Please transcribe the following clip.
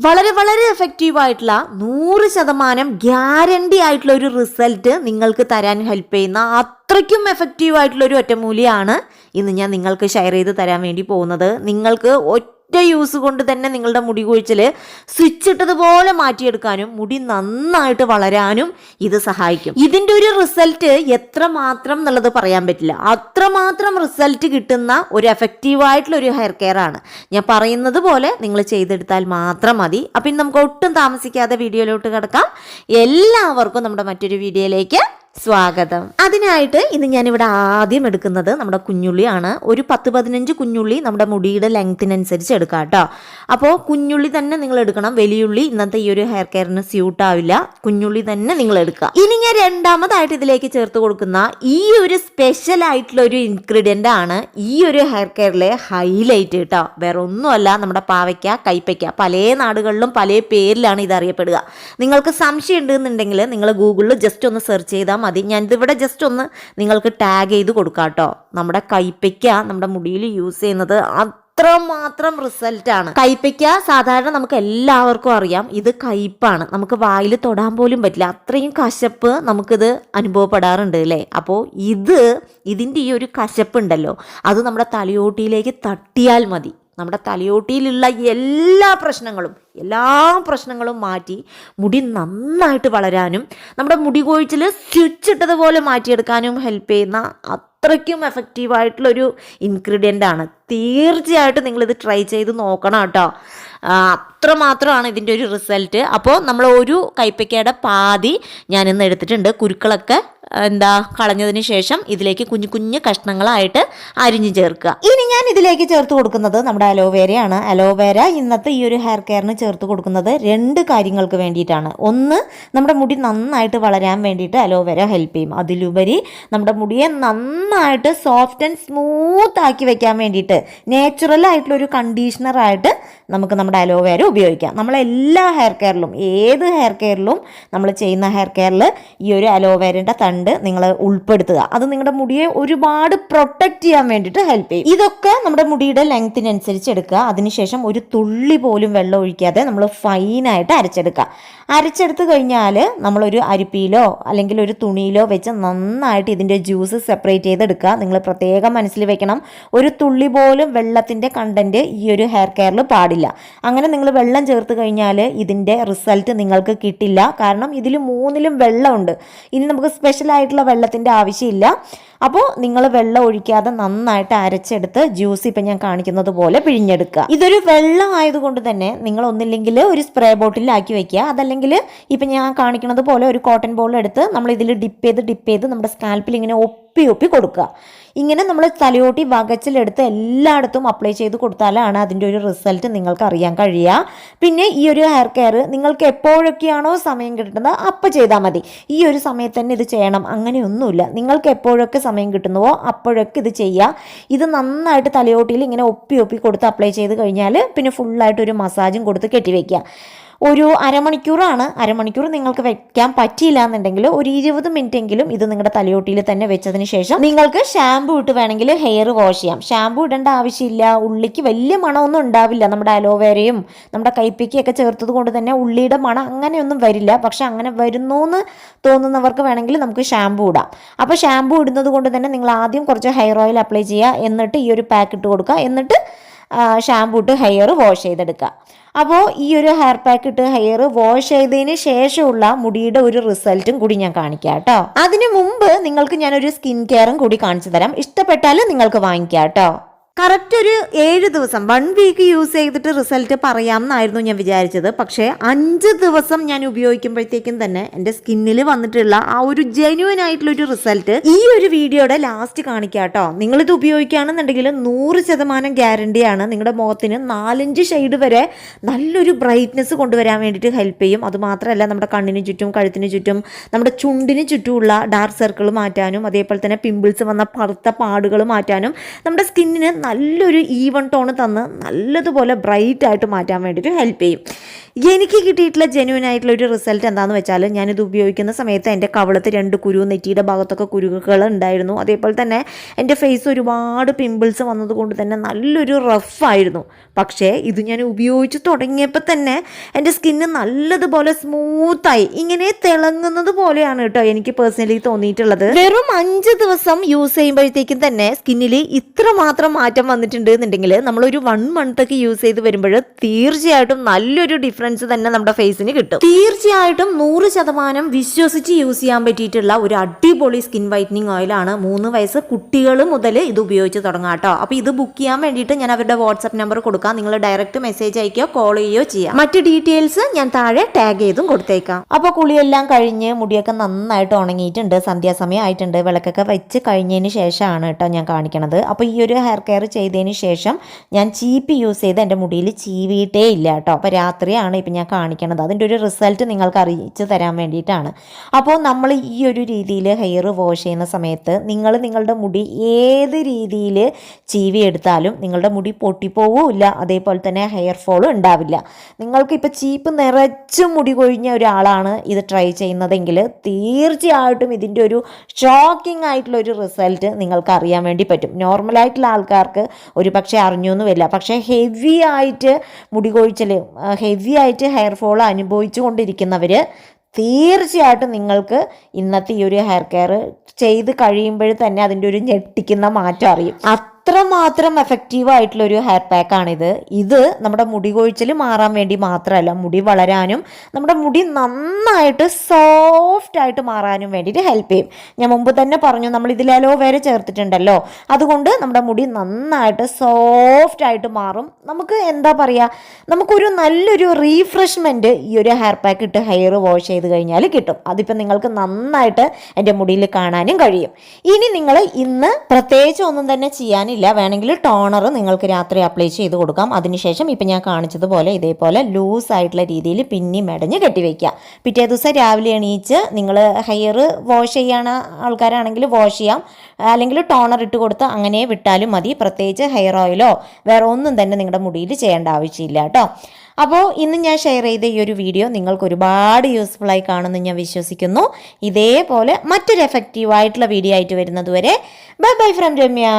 വളരെ വളരെ എഫക്റ്റീവായിട്ടുള്ള 100% ഗ്യാരണ്ടി ആയിട്ടുള്ള ഒരു റിസൾട്ട് നിങ്ങൾക്ക് തരാൻ ഹെൽപ്പ് ചെയ്യുന്ന അത്രയ്ക്കും എഫക്റ്റീവായിട്ടുള്ള ഒരു ഒറ്റമൂലിയാണ് ഇന്ന് ഞാൻ നിങ്ങൾക്ക് ഷെയർ ചെയ്ത് തരാൻ വേണ്ടി പോകുന്നത്. നിങ്ങൾക്ക് ഒറ്റ യൂസ് കൊണ്ട് തന്നെ നിങ്ങളുടെ മുടി കൊഴിച്ചിൽ സ്വിച്ച് ഇട്ടതുപോലെ മാറ്റിയെടുക്കാനും മുടി നന്നായിട്ട് വളരാനും ഇത് സഹായിക്കും. ഇതിൻ്റെ ഒരു റിസൾട്ട് എത്രമാത്രം എന്നുള്ളത് പറയാൻ പറ്റില്ല. അത്രമാത്രം റിസൾട്ട് കിട്ടുന്ന ഒരു എഫക്റ്റീവായിട്ടുള്ള ഒരു ഹെയർ കെയർ ആണ്. ഞാൻ പറയുന്നത് പോലെ നിങ്ങൾ ചെയ്തെടുത്താൽ മാത്രം മതി. അപ്പം നമുക്ക് ഒട്ടും താമസിക്കാതെ വീഡിയോയിലോട്ട് കിടക്കാം. എല്ലാവർക്കും നമ്മുടെ മറ്റൊരു വീഡിയോയിലേക്ക് സ്വാഗതം. അതിനായിട്ട് ഇന്ന് ഞാനിവിടെ ആദ്യം എടുക്കുന്നത് നമ്മുടെ കുഞ്ഞുള്ളിയാണ്. ഒരു 10-15 കുഞ്ഞുള്ളി നമ്മുടെ മുടിയുടെ ലെങ്ത്തിനനുസരിച്ച് എടുക്കാം കേട്ടോ. അപ്പോൾ കുഞ്ഞുള്ളി തന്നെ നിങ്ങൾ എടുക്കണം. വലിയുള്ളി ഇന്നത്തെ ഈ ഒരു ഹെയർ കെയറിന് സ്യൂട്ട് ആവില്ല. കുഞ്ഞുള്ളി തന്നെ നിങ്ങൾ എടുക്കുക. ഇനി ഞാൻ രണ്ടാമതായിട്ട് ഇതിലേക്ക് ചേർത്ത് കൊടുക്കുന്ന ഈ ഒരു സ്പെഷ്യൽ ആയിട്ടുള്ള ഒരു ഇൻഗ്രീഡിയൻ്റ് ആണ് ഈ ഒരു ഹെയർ കെയറിലെ ഹൈലൈറ്റ് കേട്ടോ. വേറെ ഒന്നുമല്ല, നമ്മുടെ പാവയ്ക്ക, കൈപ്പയ്ക്ക. പല നാടുകളിലും പല പേരിലാണ് ഇത് അറിയപ്പെടുക. നിങ്ങൾക്ക് സംശയം ഉണ്ടെന്നുണ്ടെങ്കിൽ നിങ്ങൾ ഗൂഗിളിൽ ജസ്റ്റ് ഒന്ന് സെർച്ച് ചെയ്താൽ മതി. ഞാനിതിവിടെ ജസ്റ്റ് ഒന്ന് നിങ്ങൾക്ക് ടാഗ് ചെയ്ത് കൊടുക്കാം കേട്ടോ. നമ്മുടെ കൈപ്പയ്ക്ക നമ്മുടെ മുടിയിൽ യൂസ് ചെയ്യുന്നത് അത്രമാത്രം റിസൾട്ടാണ്. കൈപ്പയ്ക്ക സാധാരണ നമുക്ക് എല്ലാവർക്കും അറിയാം, ഇത് കയ്പ്പാണ്. നമുക്ക് വായിൽ തൊടാൻ പോലും പറ്റില്ല, അത്രയും കശപ്പ് നമുക്കിത് അനുഭവപ്പെടാറുണ്ട് അല്ലേ. അപ്പോൾ ഇതിൻ്റെ ഈ ഒരു കശപ്പുണ്ടല്ലോ, അത് നമ്മുടെ തലയോട്ടിയിലേക്ക് തട്ടിയാൽ മതി. നമ്മുടെ തലയോട്ടിയിലുള്ള എല്ലാ പ്രശ്നങ്ങളും മാറ്റി മുടി നന്നായിട്ട് വളരാനും നമ്മുടെ മുടി കൊഴിച്ചിൽ സ്വിച്ച് ഇട്ടതുപോലെ മാറ്റിയെടുക്കാനും ഹെൽപ്പ് ചെയ്യുന്ന അത്രയ്ക്കും എഫക്റ്റീവായിട്ടുള്ളൊരു ഇൻഗ്രീഡിയൻ്റ് ആണ്. തീർച്ചയായിട്ടും നിങ്ങളിത് ട്രൈ ചെയ്ത് നോക്കണം കേട്ടോ. അത്രമാത്രമാണ് ഇതിൻ്റെ ഒരു റിസൾട്ട്. അപ്പോൾ നമ്മൾ ഒരു കൈപ്പയ്ക്കയുടെ പാതി ഞാനിന്ന് എടുത്തിട്ടുണ്ട്. കുരുക്കളൊക്കെ കളഞ്ഞതിന് ശേഷം ഇതിലേക്ക് കുഞ്ഞു കുഞ്ഞു കഷ്ണങ്ങളായിട്ട് അരിഞ്ഞ് ചേർക്കുക. ഇനി ഞാൻ ഇതിലേക്ക് ചേർത്ത് കൊടുക്കുന്നത് നമ്മുടെ അലോവേരയാണ്. അലോവേര ഇന്നത്തെ ഈ ഒരു ഹെയർ കെയറിന് ചേർത്ത് കൊടുക്കുന്നത് 2 കാര്യങ്ങൾക്ക് വേണ്ടിയിട്ടാണ്. ഒന്ന്, നമ്മുടെ മുടി നന്നായിട്ട് വളരാൻ വേണ്ടിയിട്ട് അലോവേര ഹെൽപ്പ് ചെയ്യും. അതിലുപരി നമ്മുടെ മുടിയെ നന്നായിട്ട് സോഫ്റ്റ് ആൻഡ് സ്മൂത്ത് ആക്കി വെക്കാൻ വേണ്ടിയിട്ട് നേച്ചുറൽ ആയിട്ടുള്ള ഒരു കണ്ടീഷണറായിട്ട് നമുക്ക് നമ്മുടെ അലോവേര ഉപയോഗിക്കാം. നമ്മളെല്ലാ ഹെയർ കെയറിലും, ഏത് ഹെയർ കെയറിലും നമ്മൾ ചെയ്യുന്ന ഹെയർ കെയറിൽ ഈ ഒരു അലോവേരയുടെ തണ്ട് നിങ്ങൾ ഉൾപ്പെടുത്തുക. അത് നിങ്ങളുടെ മുടിയെ ഒരുപാട് പ്രൊട്ടക്റ്റ് ചെയ്യാൻ വേണ്ടിയിട്ട് ഹെൽപ്പ് ചെയ്യും. ഇതൊക്കെ നമ്മുടെ മുടിയുടെ ലെങ്ത്തിനനുസരിച്ച് എടുക്കുക. അതിനുശേഷം ഒരു തുള്ളി പോലും വെള്ളം ഒഴിക്കാതെ നമ്മൾ ഫൈനായിട്ട് അരച്ചെടുക്കുക. അരച്ചെടുത്ത് കഴിഞ്ഞാൽ നമ്മളൊരു അരിപ്പിയിലോ അല്ലെങ്കിൽ ഒരു തുണിയിലോ വെച്ച് നന്നായിട്ട് ഇതിൻ്റെ ജ്യൂസ് സെപ്പറേറ്റ് ചെയ്തെടുക്കുക. നിങ്ങൾ പ്രത്യേകം മനസ്സിൽ വെക്കണം, ഒരു തുള്ളി പോലും വെള്ളത്തിൻ്റെ കണ്ടൻറ്റ് ഈ ഒരു ഹെയർ കെയറിൽ പാടില്ല. അങ്ങനെ നിങ്ങൾ വെള്ളം ചേർത്ത് കഴിഞ്ഞാൽ ഇതിൻ്റെ റിസൾട്ട് നിങ്ങൾക്ക് കിട്ടില്ല. കാരണം ഇതിൽ 3ലും വെള്ളമുണ്ട്. ഇനി നമുക്ക് സ്പെഷ്യലായിട്ടുള്ള വെള്ളത്തിൻ്റെ ആവശ്യമില്ല. അപ്പോൾ നിങ്ങൾ വെള്ളം ഒഴിക്കാതെ നന്നായിട്ട് അരച്ചെടുത്ത് ജ്യൂസ് ഇപ്പം ഞാൻ കാണിക്കുന്നത് പോലെ പിഴിഞ്ഞെടുക്കുക. ഇതൊരു വെള്ളം ആയതുകൊണ്ട് തന്നെ നിങ്ങൾ ഒന്നില്ലെങ്കിൽ ഒരു സ്പ്രേ ബോട്ടിലാക്കി വെക്കുക. അതല്ലെങ്കിൽ ഇപ്പം ഞാൻ കാണിക്കുന്നത് പോലെ ഒരു കോട്ടൺ ബോൾ എടുത്ത് നമ്മൾ ഇതിൽ ഡിപ്പ് ചെയ്ത് നമ്മുടെ സ്കാൽപ്പിൽ ഇങ്ങനെ ഒപ്പി കൊടുക്കുക. ഇങ്ങനെ നമ്മൾ തലയോട്ടി വകച്ചിലെടുത്ത് എല്ലായിടത്തും അപ്ലൈ ചെയ്ത് കൊടുത്താലാണ് അതിൻ്റെ ഒരു റിസൾട്ട് നിങ്ങൾക്ക് അറിയാൻ കഴിയുക. പിന്നെ ഈ ഒരു ഹെയർ കെയർ നിങ്ങൾക്ക് എപ്പോഴൊക്കെയാണോ സമയം കിട്ടുന്നത് അപ്പോൾ ചെയ്താൽ മതി. ഈ ഒരു സമയത്ത് തന്നെ ഇത് ചെയ്യണം അങ്ങനെയൊന്നുമില്ല. നിങ്ങൾക്ക് എപ്പോഴൊക്കെ സമയം കിട്ടുന്നുവോ അപ്പോഴൊക്കെ ഇത് ചെയ്യുക. ഇത് നന്നായിട്ട് തലയോട്ടിയിൽ ഇങ്ങനെ ഒപ്പി കൊടുത്ത് അപ്ലൈ ചെയ്ത് കഴിഞ്ഞാൽ പിന്നെ ഫുള്ളായിട്ട് ഒരു മസാജും കൊടുത്ത് കെട്ടിവെക്കുക. ഒരു അരമണിക്കൂർ നിങ്ങൾക്ക് വെക്കാൻ പറ്റിയില്ല എന്നുണ്ടെങ്കിൽ ഒരു 20 മിനിറ്റെങ്കിലും ഇത് നിങ്ങളുടെ തലയോട്ടിയിൽ തന്നെ വെച്ചതിന് ശേഷം നിങ്ങൾക്ക് ഷാമ്പു ഇട്ട് വേണമെങ്കിൽ ഹെയർ വാഷ് ചെയ്യാം. ഷാമ്പു ഇടേണ്ട ആവശ്യമില്ല. ഉള്ളിക്ക് വലിയ മണമൊന്നും ഉണ്ടാവില്ല. നമ്മുടെ അലോവേരയും നമ്മുടെ കൈപ്പയ്ക്കൊക്കെ ചേർത്തത് കൊണ്ട് തന്നെ ഉള്ളിയുടെ മണം അങ്ങനെയൊന്നും വരില്ല. പക്ഷെ അങ്ങനെ വരുന്നു എന്ന് തോന്നുന്നവർക്ക് വേണമെങ്കിൽ നമുക്ക് ഷാമ്പു ഇടാം. അപ്പോൾ ഷാമ്പു ഇടുന്നത് കൊണ്ട് തന്നെ നിങ്ങൾ ആദ്യം കുറച്ച് ഹെയർ ഓയിൽ അപ്ലൈ ചെയ്യുക. എന്നിട്ട് ഈ ഒരു പാക്ക് ഇട്ട് കൊടുക്കുക. എന്നിട്ട് ഷാമ്പു ഇട്ട് ഹെയർ വാഷ് ചെയ്തെടുക്കുക. അപ്പോൾ ഈ ഒരു ഹെയർ പാക്ക് ഇട്ട് ഹെയർ വാഷ് ചെയ്തതിന് ശേഷമുള്ള മുടിയുടെ ഒരു റിസൾട്ടും കൂടി ഞാൻ കാണിക്കാം കേട്ടോ. അതിനു മുമ്പ് നിങ്ങൾക്ക് ഞാനൊരു സ്കിൻ കെയറും കൂടി കാണിച്ചു തരാം. ഇഷ്ടപ്പെട്ടാൽ നിങ്ങൾക്ക് വാങ്ങിക്കാം കേട്ടോ. കറക്റ്റ് ഒരു 7 ദിവസം 1 വീക്ക് യൂസ് ചെയ്തിട്ട് റിസൾട്ട് പറയാമെന്നായിരുന്നു ഞാൻ വിചാരിച്ചത്. പക്ഷേ 5 ദിവസം ഞാൻ ഉപയോഗിക്കുമ്പോഴത്തേക്കും തന്നെ എൻ്റെ സ്കിന്നിൽ വന്നിട്ടുള്ള ആ ഒരു ജെന്യുവൻ ആയിട്ടുള്ളൊരു റിസൾട്ട് ഈ ഒരു വീഡിയോയുടെ ലാസ്റ്റ് കാണിക്കാം കേട്ടോ. നിങ്ങളിത് ഉപയോഗിക്കുകയാണെന്നുണ്ടെങ്കിൽ 100% ഗ്യാരണ്ടിയാണ്. നിങ്ങളുടെ മുഖത്തിന് 4-5 ഷെയ്ഡ് വരെ നല്ലൊരു ബ്രൈറ്റ്നെസ് കൊണ്ടുവരാൻ വേണ്ടിയിട്ട് ഹെൽപ്പ് ചെയ്യും. അതുമാത്രമല്ല നമ്മുടെ കണ്ണിന് ചുറ്റും, കഴുത്തിന് ചുറ്റും, നമ്മുടെ ചുണ്ടിന് ചുറ്റുമുള്ള ഡാർക്ക് സർക്കിൾ മാറ്റാനും അതേപോലെ തന്നെ പിമ്പിൾസ് വന്ന കറുത്ത പാടുകൾ മാറ്റാനും നമ്മുടെ സ്കിന്നിന് നല്ലൊരു ഈവൺ ടോൺ തന്ന് നല്ലതുപോലെ ബ്രൈറ്റ് ആയിട്ട് മാറ്റാൻ വേണ്ടിയിട്ട് ഹെൽപ്പ് ചെയ്യും. എനിക്ക് കിട്ടിയിട്ടുള്ള ജെന്യൂൻ ആയിട്ടുള്ള ഒരു റിസൾട്ട് എന്താണെന്ന് വെച്ചാൽ ഞാനിത് ഉപയോഗിക്കുന്ന സമയത്ത് എൻ്റെ കവളത്ത് 2 കുരു, നെറ്റിയുടെ ഭാഗത്തൊക്കെ കുരുക്കൾ ഉണ്ടായിരുന്നു. അതേപോലെ തന്നെ എൻ്റെ ഫേസ് ഒരുപാട് പിമ്പിൾസ് വന്നതുകൊണ്ട് തന്നെ നല്ലൊരു റഫായിരുന്നു. പക്ഷേ ഇത് ഞാൻ ഉപയോഗിച്ച് തുടങ്ങിയപ്പോൾ തന്നെ എൻ്റെ സ്കിന്ന് നല്ലതുപോലെ സ്മൂത്തായി, ഇങ്ങനെ തിളങ്ങുന്നത് പോലെയാണ് കേട്ടോ എനിക്ക് പേഴ്സണലി തോന്നിയിട്ടുള്ളത്. വെറും 5 ദിവസം യൂസ് ചെയ്യുമ്പോഴത്തേക്കും തന്നെ സ്കിന്നിൽ ഇത്ര മാത്രം മാറ്റം വന്നിട്ടുണ്ട് എന്നുണ്ടെങ്കിൽ നമ്മളൊരു 1 മന്തൊക്കെ യൂസ് ചെയ്ത് വരുമ്പോൾ തീർച്ചയായിട്ടും നല്ലൊരു ഡിഫറൻസ് തന്നെ നമ്മുടെ ഫേസിന് കിട്ടും. തീർച്ചയായിട്ടും 100% വിശ്വസിച്ച് യൂസ് ചെയ്യാൻ പറ്റിയിട്ടുള്ള ഒരു അടിപൊളി സ്കിൻ വൈറ്റനിങ് ഓയിലാണ്. 3 വയസ്സ് കുട്ടികൾ മുതൽ ഇത് ഉപയോഗിച്ച് തുടങ്ങാം കേട്ടോ. അപ്പോൾ ഇത് ബുക്ക് ചെയ്യാൻ വേണ്ടിയിട്ട് ഞാൻ അവരുടെ വാട്സ്ആപ്പ് നമ്പർ കൊടുക്കാം. നിങ്ങൾ ഡയറക്റ്റ് മെസ്സേജ് അയക്കുകയോ കോൾ ചെയ്യുകയോ ചെയ്യാം. മറ്റ് ഡീറ്റെയിൽസ് ഞാൻ താഴെ ടാഗ് ചെയ്തും കൊടുത്തേക്കാം. അപ്പോൾ കുളിയെല്ലാം കഴിഞ്ഞ് മുടിയൊക്കെ നന്നായിട്ട് ഉണങ്ങിയിട്ടുണ്ട്. സന്ധ്യാസമയം ആയിട്ടുണ്ട്. വിളക്കൊക്കെ വെച്ച് കഴിഞ്ഞതിന് ശേഷമാണ് കേട്ടോ ഞാൻ കാണിക്കണത്. അപ്പോൾ ഈ ഒരു ഹെയർ കെയർ ചെയ്തതിന് ശേഷം ഞാൻ ചീപ്പ് യൂസ് ചെയ്ത് എൻ്റെ മുടിയിൽ ചീവിയിട്ടേ ഇല്ല കേട്ടോ. അപ്പോൾ രാത്രിയാണ് ഇപ്പം ഞാൻ കാണിക്കണത്. അതിൻ്റെ ഒരു റിസൾട്ട് നിങ്ങൾക്ക് അറിയിച്ച് തരാൻ വേണ്ടിയിട്ടാണ്. അപ്പോൾ നമ്മൾ ഈ ഒരു രീതിയിൽ ഹെയർ വാഷ് ചെയ്യുന്ന സമയത്ത് നിങ്ങളുടെ മുടി ഏത് രീതിയിൽ ചീവി എടുത്താലും നിങ്ങളുടെ മുടി പൊട്ടിപ്പോവില്ല. അതേപോലെ തന്നെ ഹെയർ ഫോളും ഉണ്ടാവില്ല. നിങ്ങൾക്കിപ്പോൾ ചീപ്പ് നിറച്ചും മുടി കൊഴിഞ്ഞ ഒരാളാണ് ഇത് ട്രൈ ചെയ്യുന്നതെങ്കിൽ തീർച്ചയായിട്ടും ഇതിൻ്റെ ഒരു ഷോക്കിംഗ് ആയിട്ടുള്ള ഒരു റിസൾട്ട് നിങ്ങൾക്ക് അറിയാൻ വേണ്ടി പറ്റും. നോർമലായിട്ടുള്ള ആൾക്കാർക്ക് ഒരു പക്ഷേ അറിഞ്ഞൊന്നും വരില്ല. പക്ഷേ ഹെവി ആയിട്ട് മുടി കൊഴിച്ചൽ, ഹെവി ആയിട്ട് ഹെയർ ഫോൾ അനുഭവിച്ചു കൊണ്ടിരിക്കുന്നവർ തീർച്ചയായിട്ടും നിങ്ങൾക്ക് ഇന്നത്തെ ഈ ഒരു ഹെയർ കെയർ ചെയ്ത് കഴിയുമ്പോൾ തന്നെ അതിൻ്റെ ഒരു ഞെട്ടിക്കുന്ന മാറ്റം അറിയും. അത്രമാത്രം എഫക്റ്റീവ് ആയിട്ടുള്ളൊരു ഹെയർ പാക്കാണിത്. ഇത് നമ്മുടെ മുടി കൊഴിച്ചൽ മാറാൻ വേണ്ടി മാത്രമല്ല, മുടി വളരാനും നമ്മുടെ മുടി നന്നായിട്ട് സോഫ്റ്റ് ആയിട്ട് മാറാനും വേണ്ടിയിട്ട് ഹെൽപ്പ് ചെയ്യും. ഞാൻ മുമ്പ് തന്നെ പറഞ്ഞു, നമ്മൾ ഇതിൽ അലോവേര ചേർത്തിട്ടുണ്ടല്ലോ, അതുകൊണ്ട് നമ്മുടെ മുടി നന്നായിട്ട് സോഫ്റ്റ് ആയിട്ട് മാറും. നമുക്ക് എന്താ പറയുക, നമുക്കൊരു നല്ലൊരു റീഫ്രഷ്മെൻറ്റ് ഈ ഒരു ഹെയർ പാക്ക് ഇട്ട് ഹെയർ വാഷ് ചെയ്ത് കഴിഞ്ഞാൽ കിട്ടും. അതിപ്പോൾ നിങ്ങൾക്ക് നന്നായിട്ട് എൻ്റെ മുടിയിൽ കാണാനും കഴിയും. ഇനി നിങ്ങൾ ഇന്ന് പ്രത്യേകിച്ച് ഒന്നും തന്നെ ചെയ്യാനില്ല. വേണമെങ്കിൽ ടോണർ നിങ്ങൾക്ക് രാത്രി അപ്ലൈ ചെയ്ത് കൊടുക്കാം. അതിനുശേഷം ഇപ്പം ഞാൻ കാണിച്ചതുപോലെ ഇതേപോലെ ലൂസ് ആയിട്ടുള്ള രീതിയിൽ പിന്നി മെടഞ്ഞ് കെട്ടിവെക്കുക. പിറ്റേ ദിവസം രാവിലെ എണീച്ച് നിങ്ങൾ ഹെയർ വാഷ് ചെയ്യണ ആൾക്കാരാണെങ്കിൽ വാഷ് ചെയ്യാം, അല്ലെങ്കിൽ ടോണർ ഇട്ട് കൊടുത്ത് അങ്ങനെ വിട്ടാലും മതി. പ്രത്യേകിച്ച് ഹെയർ ഓയിലോ വേറെ ഒന്നും തന്നെ നിങ്ങളുടെ മുടിയിൽ ചെയ്യേണ്ട ആവശ്യമില്ല കേട്ടോ. അപ്പോൾ ഇന്ന് ഞാൻ ഷെയർ ചെയ്ത ഈ ഒരു വീഡിയോ നിങ്ങൾക്ക് ഒരുപാട് യൂസ്ഫുള്ളായി കാണുമെന്ന് ഞാൻ വിശ്വസിക്കുന്നു. ഇതേപോലെ മറ്റൊരു എഫക്റ്റീവായിട്ടുള്ള വീഡിയോ ആയിട്ട് വരുന്നത് വരെ ബൈ ബൈ ഫ്രം രമ്യ.